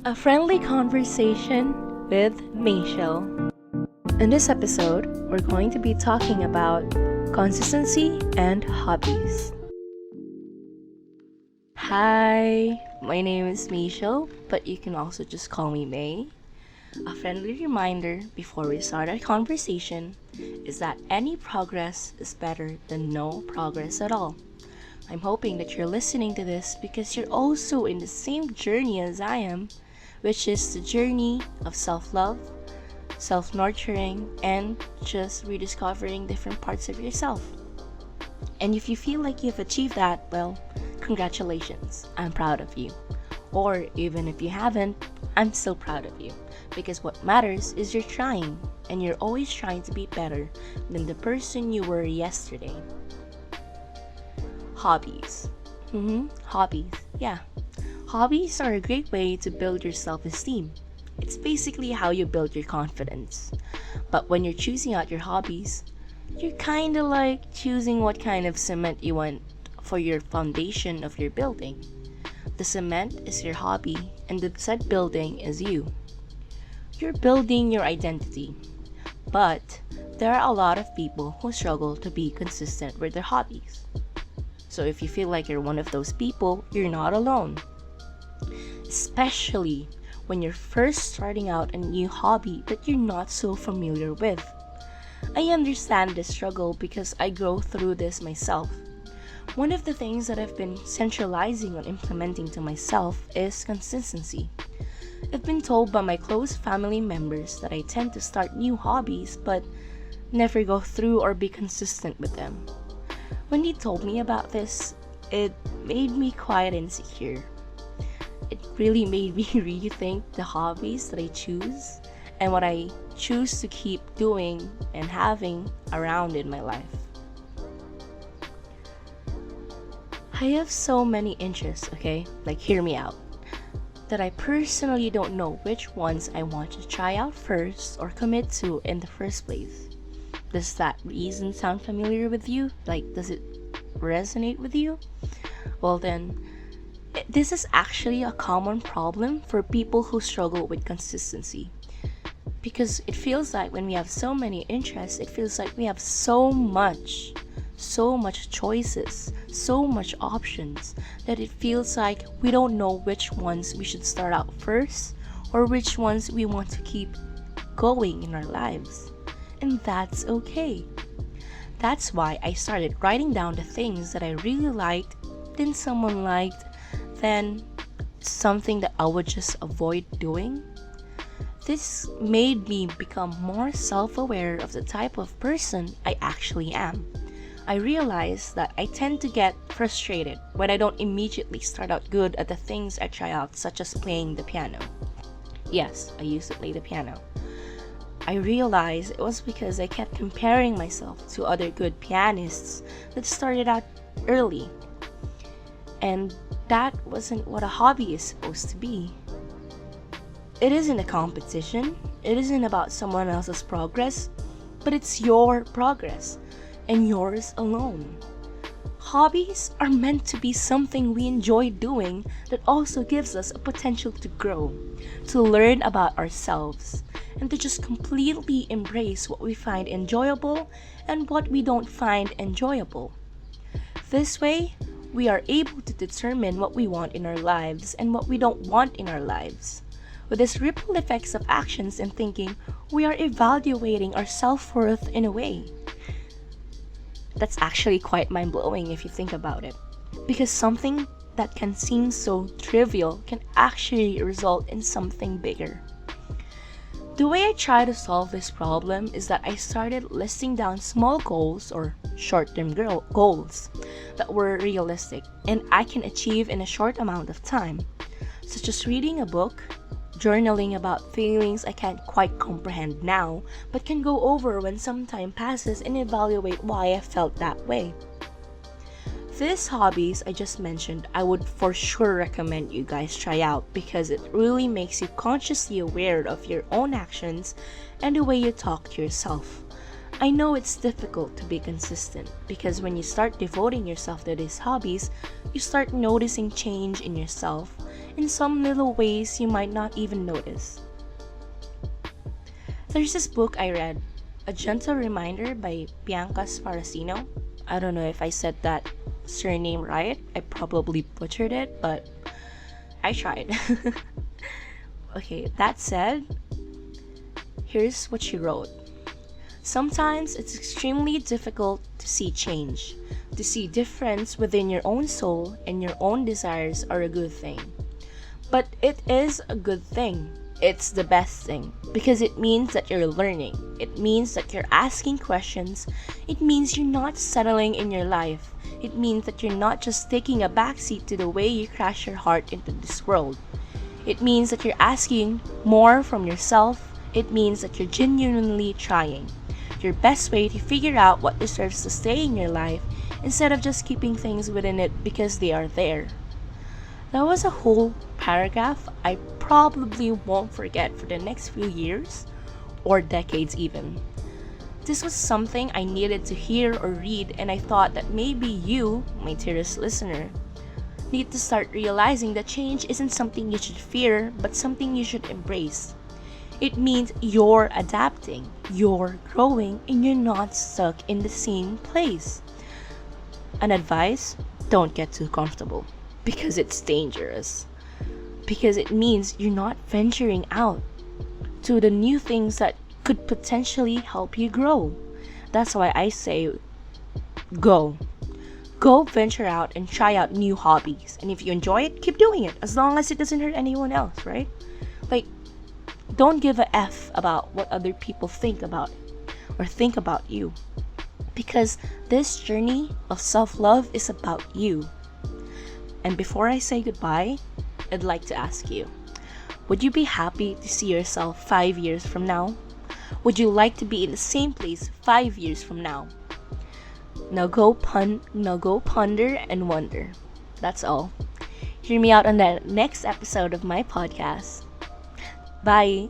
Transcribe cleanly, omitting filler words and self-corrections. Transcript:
A friendly conversation with Michelle. In this episode, we're going to be talking about consistency and hobbies. Hi, my name is Michelle, but you can also just call me May. A friendly reminder before we start our conversation is that any progress is better than no progress at all. I'm hoping that you're listening to this because you're also in the same journey as I am, which is the journey of self love, self nurturing, and just rediscovering different parts of yourself. And if you feel like you've achieved that, well, congratulations, I'm proud of you. Or even if you haven't, I'm still proud of you. Because what matters is you're trying, and you're always trying to be better than the person you were yesterday. Hobbies. Hobbies. Yeah. Hobbies are a great way to build your self-esteem. It's basically how you build your confidence. But when you're choosing out your hobbies, you're kinda like choosing what kind of cement you want for your foundation of your building. The cement is your hobby, and the said building is you. You're building your identity. But there are a lot of people who struggle to be consistent with their hobbies. So if you feel like you're one of those people, you're not alone. Especially when you're first starting out a new hobby that you're not so familiar with. I understand this struggle because I go through this myself. One of the things that I've been centralizing on implementing to myself is consistency. I've been told by my close family members that I tend to start new hobbies but never go through or be consistent with them. When they told me about this, it made me quite insecure. It really made me rethink the hobbies that I choose and what I choose to keep doing and having around in my life. I have so many interests, okay? Like, hear me out. That I personally don't know which ones I want to try out first or commit to in the first place. Does that reason sound familiar with you? Like, does it resonate with you? Well then, this is actually a common problem for people who struggle with consistency. Because it feels like when we have so many interests, it feels like we have so much choices, so much options, that it feels like we don't know which ones we should start out first or which ones we want to keep going in our lives. And that's okay. That's why I started writing down the things that I really liked, then someone liked, then something that I would just avoid doing. This made me become more self-aware of the type of person I actually am. I realized that I tend to get frustrated when I don't immediately start out good at the things I try out, such as playing the piano. Yes, I used to play the piano. I realized it was because I kept comparing myself to other good pianists that started out early. And that wasn't what a hobby is supposed to be. It isn't a competition, it isn't about someone else's progress, but it's your progress, and yours alone. Hobbies are meant to be something we enjoy doing that also gives us a potential to grow, to learn about ourselves, and to just completely embrace what we find enjoyable and what we don't find enjoyable. This way, we are able to determine what we want in our lives and what we don't want in our lives. With these ripple effects of actions and thinking, we are evaluating our self-worth in a way. That's actually quite mind-blowing if you think about it. Because something that can seem so trivial can actually result in something bigger. The way I try to solve this problem is that I started listing down small goals or short-term goals that were realistic and I can achieve in a short amount of time, such as reading a book, journaling about feelings I can't quite comprehend now but can go over when some time passes and evaluate why I felt that way. These hobbies I just mentioned, I would for sure recommend you guys try out because it really makes you consciously aware of your own actions and the way you talk to yourself. I know it's difficult to be consistent because when you start devoting yourself to these hobbies, you start noticing change in yourself in some little ways you might not even notice. There's this book I read, A Gentle Reminder by Bianca Sparacino. I don't know if I said that surname right. I probably butchered it, but I tried. Okay, that said, here's what she wrote. Sometimes it's extremely difficult to see change. To see difference within your own soul and your own desires are a good thing. But it is a good thing. It's the best thing because it means that you're learning. It means that you're asking questions. It means you're not settling in your life. It means that you're not just taking a backseat to the way you crash your heart into this world. It means that you're asking more from yourself. It means that you're genuinely trying your best way to figure out what deserves to stay in your life instead of just keeping things within it because they are there. That was a whole paragraph I probably won't forget for the next few years or decades even. This was something I needed to hear or read, and I thought that maybe you, my dearest listener, need to start realizing that change isn't something you should fear, but something you should embrace. It means you're adapting, you're growing, and you're not stuck in the same place. An advice, don't get too comfortable because it's dangerous. Because it means you're not venturing out to the new things that could potentially help you grow. That's why I say go. Go venture out and try out new hobbies. And if you enjoy it, keep doing it as long as it doesn't hurt anyone else, right? Like, don't give a F about what other people think about it or think about you. Because this journey of self-love is about you. And before I say goodbye, I'd like to ask you, would you be happy to see yourself 5 years from now? Would you like to be in the same place 5 years from now? Now go ponder and wonder. That's all. Hear me out on the next episode of my podcast. Bye.